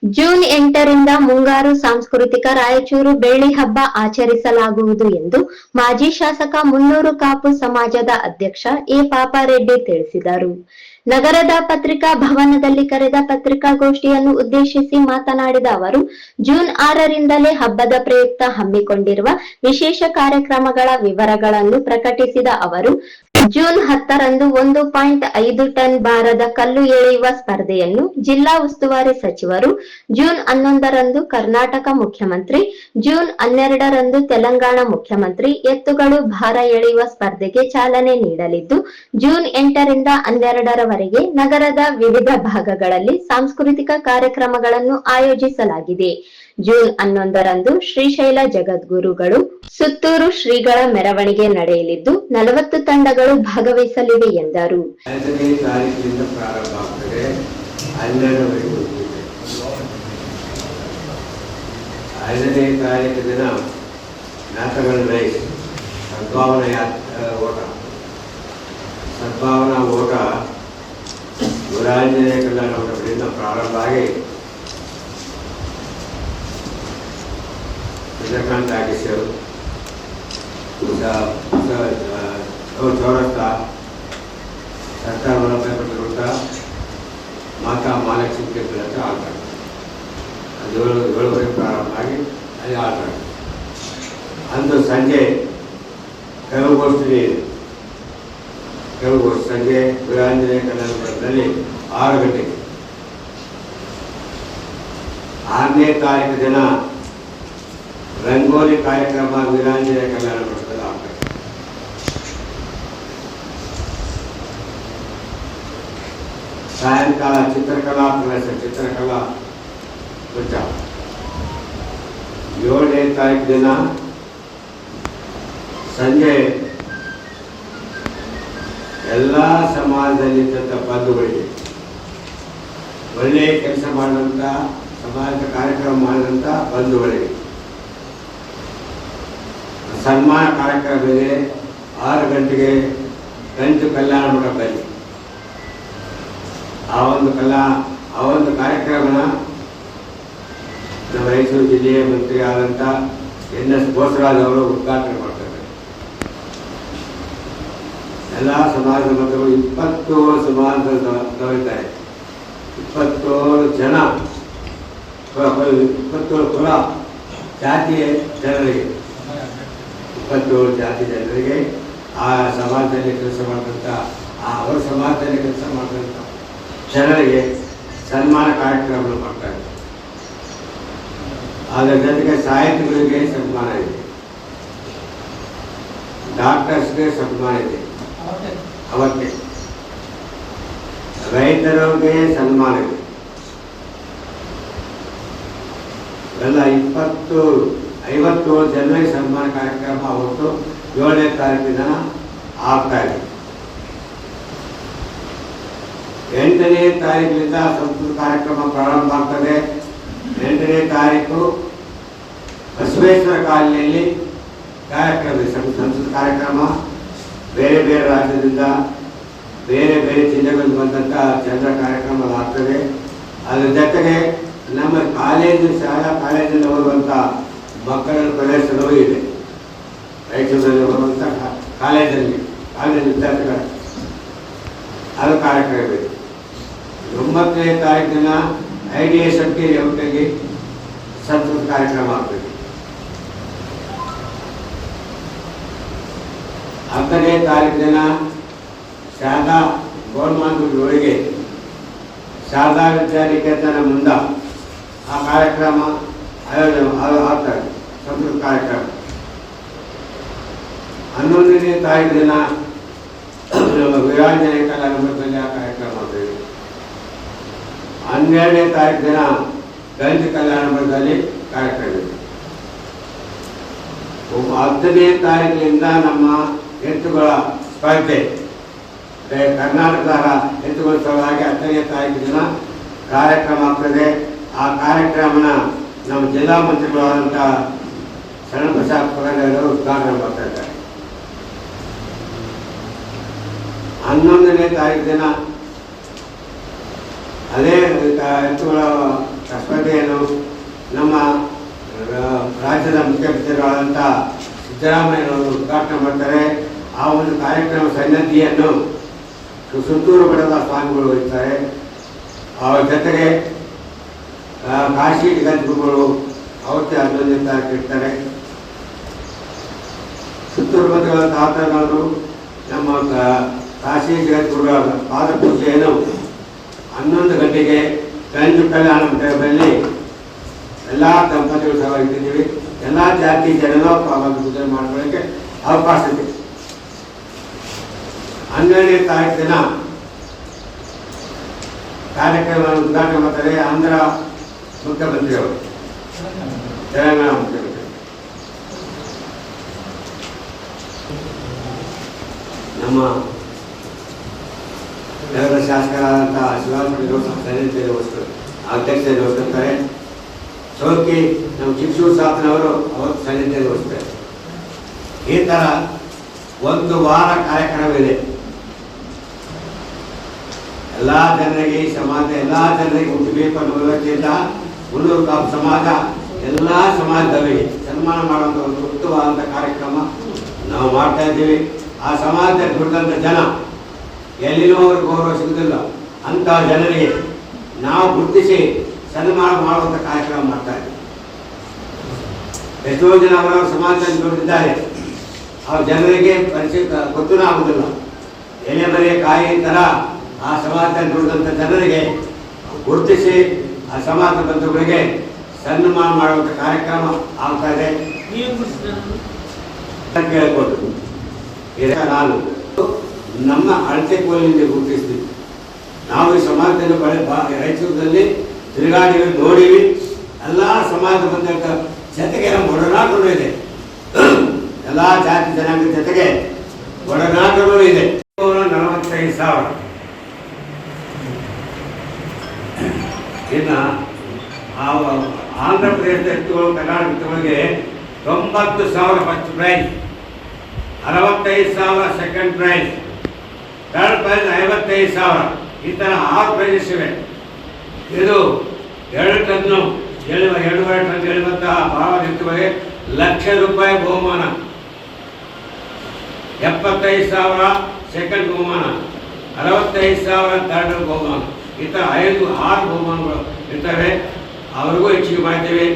June 8ರಿಂದ ಮುಂಗಾರು ಸಾಂಸ್ಕೃತಿಕ ರಾಯಚೂರು ಬೆಳ್ಳಿ ಹಬ್ಬ ಆಚರಿಸಲಾಗುವುದು ಎಂದು ಮಾಜಿ ಶಾಸಕ ಮುನ್ನೂರು ಕಾಪು ಸಮಾಜದ ಅಧ್ಯಕ್ಷ ಎ ಪಾಪಾರೆಡ್ಡಿ ತಿಳಿಸಿದರು. ನಗರದ ಪತ್ರಿಕಾ ಭವನದಲ್ಲಿ ಕರೆದ ಪತ್ರಿಕಾಗೋಷ್ಠಿಯನ್ನು ಉದ್ದೇಶಿಸಿ ಮಾತನಾಡಿದ ಅವರು, ಜೂನ್ 6ರಿಂದಲೇ ಹಬ್ಬದ ಪ್ರಯುಕ್ತ ಹಮ್ಮಿಕೊಂಡಿರುವ ವಿಶೇಷ ಕಾರ್ಯಕ್ರಮಗಳ ವಿವರಗಳನ್ನು ಪ್ರಕಟಿಸಿದ ಅವರು, ಜೂನ್ 10ರಂದು 1.5 ಟನ್ ಭಾರದ ಕಲ್ಲು ಎಳೆಯುವ ಸ್ಪರ್ಧೆಯನ್ನು ಜಿಲ್ಲಾ ಉಸ್ತುವಾರಿ ಸಚಿವರು, ಜೂನ್ 11ರಂದು ಕರ್ನಾಟಕ ಮುಖ್ಯಮಂತ್ರಿ, ಜೂನ್ 12ರಂದು ತೆಲಂಗಾಣ ಮುಖ್ಯಮಂತ್ರಿ ಎತ್ತುಗಳು ಭಾರ ಎಳೆಯುವ ಸ್ಪರ್ಧೆಗೆ ಚಾಲನೆ ನೀಡಲಿದ್ದು, ಜೂನ್ 8ರಿಂದ 12ರವರೆಗೆ ನಗರದ ವಿವಿಧ ಭಾಗಗಳಲ್ಲಿ ಸಾಂಸ್ಕೃತಿಕ ಕಾರ್ಯಕ್ರಮಗಳನ್ನು ಆಯೋಜಿಸಲಾಗಿದೆ. ಜೂನ್ 11ರಂದು ಶ್ರೀಶೈಲ ಜಗದ್ಗುರುಗಳು, ಸುತ್ತೂರು ಶ್ರೀಗಳ ಮೆರವಣಿಗೆ ನಡೆಯಲಿದ್ದು 40 ತಂಡಗಳು ಭಾಗವಹಿಸಲಿವೆ ಎಂದರು. 5ನೇ ತಾರೀಕಿನಿಂದ ಪ್ರಾರಂಭ ಆಗ್ತದೆ. 12ರವರೆಗೂ 5ನೇ ತಾರೀಕು ದಿನ ನ್ಯಾಷನಲ್ ರೈಸ್ ಸದ್ಭಾವನಾ ಓಟ ಗುರಾಂಜನೇಯ ಕಲ್ಯಾಣ ಮಂಟಪದಿಂದ ಪ್ರಾರಂಭ ಆಗಿ ಚಂದ್ರಕಾಂತ್ ನಾಗೇಶ್ವರು ಚೌರಸ್ತಾ ಸರ್ಕಾರ ವೃತ್ತ ಮಾತಾ ಮಹಾಲಕ್ಷ್ಮಿ ಟೆಂಪಲ್ ಅಂತ ಆಡ್ತಾರೆ. ಅದು 7:30 ಪ್ರಾರಂಭ ಆಗಿ ಅಲ್ಲಿ ಆಡ್ತಾರೆ. ಅಂದು ಸಂಜೆ ಕವಿಗೋಷ್ಠಿ ಸಂಜೆ ವೀರಾಂಜನೇಯ ಕಲ್ಯಾಣ ಮಂಟಪದಲ್ಲಿ 6 ಗಂಟೆಗೆ. 6ನೇ ತಾರೀಕು ದಿನ ರಂಗೋಲಿ ಕಾರ್ಯಕ್ರಮ ವೀರಾಂಜನೇಯ ಕಲ್ಯಾಣ ಮಂಟಪದಲ್ಲಿ ಆಗ್ತದೆ. ಸಾಯಂಕಾಲ ಚಿತ್ರಕಲಾ ಪ್ರವೇಶ, ಚಿತ್ರಕಲಾ ಉಚ್ಚ. 7ನೇ ತಾರೀಕು ದಿನ ಸಂಜೆ ಎಲ್ಲ ಸಮಾಜದಲ್ಲಿದ್ದಂಥ ಬಂಧುಗಳಿಗೆ, ಒಳ್ಳೆಯ ಕೆಲಸ ಮಾಡಿದಂಥ ಸಮಾಜದ ಕಾರ್ಯಕ್ರಮ ಮಾಡಿದಂಥ ಬಂಧುಗಳಿಗೆ ಸನ್ಮಾನ ಕಾರ್ಯಕ್ರಮ ಇದೆ. 6 ಗಂಟೆಗೆ ಗಂಟು ಕಲ್ಯಾಣ ಮಂಟಪದಲ್ಲಿ ಆ ಒಂದು ಕಾರ್ಯಕ್ರಮನ ನಮ್ಮ ರಾಯಚೂರು ಜಿಲ್ಲೆಯ ಮಂತ್ರಿ ಆದಂಥ NS ಬೋಸರಾಜ್ ಅವರು ಉದ್ಘಾಟನೆ ಮಾಡ್ತಾರೆ. ಎಲ್ಲ ಸಮಾಜದ ಮಕ್ಕಳು 27 ಸಮಾಜದವರಿದ್ದಾರೆ. 27 ಜನ, 27 ಕುಲ ಜಾತಿಯ ಜನರಿಗೆ, 27 ಜಾತಿ ಜನರಿಗೆ ಆ ಸಮಾಜದಲ್ಲಿ ಕೆಲಸ ಮಾಡಿದಂಥ ಅವರ ಸಮಾಜದಲ್ಲಿ ಕೆಲಸ ಮಾಡಿದಂಥ ಜನರಿಗೆ ಸನ್ಮಾನ ಕಾರ್ಯಕ್ರಮ ಮಾಡ್ತಾರೆ. ಅದರ ಜೊತೆಗೆ ಸಾಹಿತಿಗಳಿಗೆ ಸನ್ಮಾನ ಇದೆ, ಡಾಕ್ಟರ್ಸ್ಗೆ ಸನ್ಮಾನ ಇದೆ, ಅವಕ್ಕೆ ರೈತರಿಗೆ ಸನ್ಮಾನ ಇದೆ. ಎಲ್ಲ 57 ಜನರಿಗೆ ಸನ್ಮಾನ ಕಾರ್ಯಕ್ರಮ ಅವತ್ತು 7ನೇ ತಾರೀಕಿನ ಆಗ್ತಾ ಇದೆ. 8ನೇ ತಾರೀಕಿನಿಂದ ಸಂಸ್ಕೃತ ಕಾರ್ಯಕ್ರಮ ಪ್ರಾರಂಭ ಆಗ್ತದೆ. 8ನೇ ತಾರೀಕು ಬಸವೇಶ್ವರ ಕಾಲನಿಯಲ್ಲಿ ಕಾರ್ಯಕ್ರಮ, ಸಂಸ್ಕೃತ ಕಾರ್ಯಕ್ರಮ. ಬೇರೆ ಬೇರೆ ರಾಜ್ಯದಿಂದ ಬೇರೆ ಬೇರೆ ಜಿಲ್ಲೆಗಳಿಂದ ಬಂದಂಥ ಜನರ ಕಾರ್ಯಕ್ರಮ ಆಗ್ತದೆ. ಅದರ ಜೊತೆಗೆ ನಮ್ಮ ಶಾಲಾ ಕಾಲೇಜಿನಲ್ಲಿ ಓದುವಂಥ ಮಕ್ಕಳ ಪ್ರದರ್ಶನವೂ ಇದೆ. ರಾಯಚೂರಲ್ಲಿ ಬರುವಂಥ ಕಾಲೇಜ್ ವಿದ್ಯಾರ್ಥಿಗಳ ಅದು ಕಾರ್ಯಕ್ರಮ ಇದೆ. 9ನೇ ತಾರೀಕಿನ IDS ಒಟ್ಟಿಗೆ ಸಂಸ್ಕೃತ ಕಾರ್ಯಕ್ರಮ ಆಗ್ತದೆ. 10ನೇ ತಾರೀಕಿನ ಶಾರದಾ ಗೋಲ್ಮಾಂತೂರಿಗೆ ಶಾರದಾ ವಿದ್ಯಾನಿಕೇತನ ಮುಂದ ಆ ಕಾರ್ಯಕ್ರಮ ಆಯೋಜನೆ ಆಗ್ತದೆ, ಸಂಸ್ಕೃತ ಕಾರ್ಯಕ್ರಮ. 11ನೇ ತಾರೀಕು ದಿನ ವೀರಾಂಜನೇಯ ಕಲ್ಯಾಣ ಮಂಟಪದಲ್ಲಿ ಆ ಕಾರ್ಯಕ್ರಮ ಆಗ್ತದೆ. 12ನೇ ತಾರೀಕು ದಿನ ಗಂಜಿ ಕಲ್ಯಾಣ ಮಂಟಪದಲ್ಲಿ ಕಾರ್ಯಕ್ರಮ ಇದೆ. 10ನೇ ತಾರೀಕಿನಿಂದ ನಮ್ಮ ಎತ್ತುಗಳ ಸ್ಪರ್ಧೆ, ಕರ್ನಾಟಕದ ಎತ್ತುಗಳ ಸಲುವಾಗಿ 10ನೇ ತಾರೀಕು ದಿನ ಕಾರ್ಯಕ್ರಮ ಆಗ್ತದೆ. ಆ ಕಾರ್ಯಕ್ರಮನ ನಮ್ಮ ಜಿಲ್ಲಾ ಮಂತ್ರಿಗಳಾದಂಥ ಶರಣಪ್ರಸಾದ್ ಪುರಂದರೆಯವರು ಉದ್ಘಾಟನೆ ಮಾಡ್ತಾ ಇದ್ದಾರೆ. 11ನೇ ತಾರೀಕು ದಿನ ಅದೇ ಎತ್ತುಗಳ ಸ್ಪರ್ಧೆಯನ್ನು ನಮ್ಮ ರಾಜ್ಯದ ಮುಖ್ಯಮಂತ್ರಿಗಳಾದಂಥ ಸಿದ್ದರಾಮಯ್ಯನವರು ಉದ್ಘಾಟನೆ ಮಾಡ್ತಾರೆ. ಆ ಒಂದು ಕಾರ್ಯಕ್ರಮ ಸನ್ನದ್ಧಿಯನ್ನು ಸುತ್ತೂರು ಮಠದ ಸ್ವಾಮಿಗಳು ವಹಿಸ್ತಾರೆ. ಅವರ ಜೊತೆಗೆ ಕಾಶಿ ಜಗದ್ಗುರುಗಳು ಅವತ್ತೇ 11ನೇ ತಾರೀಕು ಇರ್ತಾರೆ. ಸುತ್ತೂರು ಮಠದ ತಾತನವರು ನಮ್ಮ ಕಾಶಿ ಜಗದ್ಗುರುಗಳ ಪಾದ ಪೂಜೆಯನ್ನು 11 ಗಂಟೆಗೆ ಗಂಜು ಕಲ್ಯಾಣ ಮಂಟಪದಲ್ಲಿ ಎಲ್ಲ ದಂಪತಿಗಳು ಸಹ ಇಟ್ಟಿದ್ದೀವಿ. ಎಲ್ಲ ಜಾತಿ ಜನರು ಪೂಜೆ ಮಾಡ್ಕೊಳ್ಳೋಕ್ಕೆ ಅವಕಾಶ ಇದೆ. 12ನೇ ತಾರೀಕು ದಿನ ಕಾರ್ಯಕ್ರಮವನ್ನು ಉದ್ಘಾಟನೆ ಮಾಡ್ತಾರೆ ಆಂಧ್ರ ಮುಖ್ಯಮಂತ್ರಿಯವರು, ತೆಲಂಗಾಣ ಮುಖ್ಯಮಂತ್ರಿ. ನಮ್ಮ ನಗರ ಶಾಸಕರಾದಂತಹ ಶಿವಾಜಿಗಳು ಅಧ್ಯಕ್ಷತೆ ವಹಿಸ್ತಾರೆ. ಚೌಕಿ ನಮ್ಮ ಚಿಕ್ಕೂರು ಸಾತನವರು ಅವತ್ತು ಸನ್ನಿಧಿಯಲ್ಲಿ ವಹಿಸ್ತಾರೆ. ಈ ಥರ 1 ವಾರ ಕಾರ್ಯಕ್ರಮವಿದೆ. ಎಲ್ಲ ಜನರಿಗೆ ಈ ಸಮಾಜ ಎಲ್ಲ ಜನರಿಗೆ ಹುಟ್ಟಬೇಕು ಅನ್ನೋ ವ್ಯವಸ್ಥೆಯಿಂದ ಮುನ್ನೂರು ಕಾಪು ಸಮಾಜ ಎಲ್ಲ ಸಮಾಜದವರಿಗೆ ಸನ್ಮಾನ ಮಾಡುವಂಥ ಒಂದು ಉತ್ತಮವಾದಂಥ ಕಾರ್ಯಕ್ರಮ ನಾವು ಮಾಡ್ತಾ ಇದ್ದೀವಿ. ಆ ಸಮಾಜದಲ್ಲಿ ದುಡಿದಂಥ ಜನ ಎಲ್ಲಿನೂ ಅವ್ರಿಗೆ ಗೌರವ ಸಿಗುವುದಿಲ್ಲ. ಅಂಥ ಜನರಿಗೆ ನಾವು ಗುರುತಿಸಿ ಸನ್ಮಾನ ಮಾಡುವಂಥ ಕಾರ್ಯಕ್ರಮ ಮಾಡ್ತಾ ಇದ್ದೀವಿ. ಎಷ್ಟೋ ಜನ ಅವರವರ ಸಮಾಜದಲ್ಲಿ ದುಡಿದಿದ್ದಾರೆ, ಅವ್ರ ಜನರಿಗೆ ಪರಿಚಯ ಗೊತ್ತೂ ಆಗುವುದಿಲ್ಲ. ಎಲೆ ಮರೆ ಕಾಯಿ ಥರ ಆ ಸಮಾಜದಲ್ಲಿ ದುಡಿದಂಥ ಜನರಿಗೆ ಗುರುತಿಸಿ ಆ ಸಮಾಜ ಬಂಧುಗಳಿಗೆ ಸನ್ಮಾನ ಮಾಡುವಂಥ ಕಾರ್ಯಕ್ರಮ ಆಗ್ತಾ ಇದೆ. ಕೇಳಿಕೊಂಡು ನಾನು ನಮ್ಮ ಅಳತೆ ಕೋಲಿನಿಂದ ಗುರುತಿಸ್ತೀವಿ. ನಾವು ಈ ಸಮಾಜದಲ್ಲಿ ರಾಯಚೂರಿನಲ್ಲಿ ತಿರುಗಾಡಿವಿ, ನೋಡಿವಿ. ಎಲ್ಲ ಸಮಾಜ ಬಂದಂಥ ಜೊತೆಗೆ ನಮ್ಮ ಒಡನಾಟನೂ ಇದೆ. ಎಲ್ಲ ಜಾತಿ ಜನಾಂಗದ ಜೊತೆಗೆ ಒಡನಾಟನೂ ಇದೆ. 45,000. ಇನ್ನು ಆಂಧ್ರ ಪ್ರದೇಶದ ಎತ್ತುಗಳು, ಕರ್ನಾಟಕ ಎತ್ತುಗಳಿಗೆ 90,000 first prize, 65,000 second prize, third prize 55,000. ಈ ಥರ 6 ಪ್ರೈಸಸ್ ಇವೆ. ಇದು 2 ಟನ್ನು 2.5 ಟನ್ ಎಳುವಂತಹ ಭಾವ ಎತ್ತುಗಳಿಗೆ ₹1,00,000 ಬಹುಮಾನ, 75,000 ಸೆಕೆಂಡ್ ಬಹುಮಾನ, 65,000 ಥರ್ಡ್ ಬಹುಮಾನ. ಈ ಥರ 6 ಬಹುಮಾನಗಳು ಇರ್ತವೆ. ಅವ್ರಿಗೂ ಹೆಚ್ಚಿಗೆ ಮಾಡ್ತೇವೆ.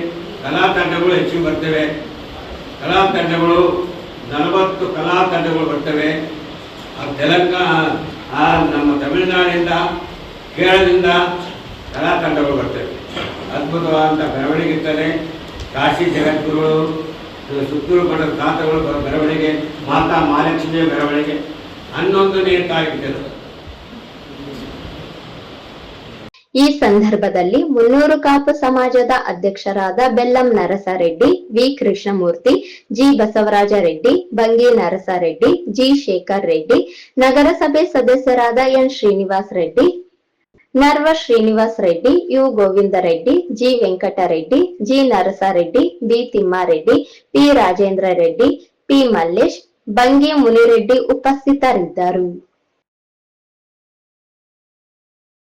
ಕಲಾ ತಂಡಗಳು ಹೆಚ್ಚಿಗೆ ಬರ್ತವೆ. ಕಲಾ ತಂಡಗಳು 40 ಕಲಾ ತಂಡಗಳು ಬರ್ತವೆ. ನಮ್ಮ ತಮಿಳುನಾಡಿನಿಂದ, ಕೇರಳದಿಂದ ಕಲಾ ತಂಡಗಳು ಬರ್ತವೆ. ಅದ್ಭುತವಾದಂಥ ಮೆರವಣಿಗೆ ಇರ್ತದೆ. ಕಾಶಿ ಜಗದ್ಗುರುಗಳು, ಸುತ್ತೂರು ಮಠದ ತಾತಗಳು ಮೆರವಣಿಗೆ, ಮಾತಾ ಮಹಾಲಕ್ಷ್ಮಿಯ ಮೆರವಣಿಗೆ 11ನೇ ತಾರೀಕು. ಈ ಸಂದರ್ಭದಲ್ಲಿ ಮುನ್ನೂರು ಕಾಪು ಸಮಾಜದ ಅಧ್ಯಕ್ಷರಾದ Bellam Narasareddy, V Krishnamurthy, G Basavaraja Reddy, Bangi Narasareddy, G Shekhar Reddy, ನಗರಸಭೆ ಸದಸ್ಯರಾದ N Srinivas Reddy, Narva Srinivas Reddy, U Govinda Reddy, G Venkatareddy, G Narasareddy, B Thimmareddy, P Rajendra Reddy, P Mallesh, Bangi Munireddy ಉಪಸ್ಥಿತರಿದ್ದರು.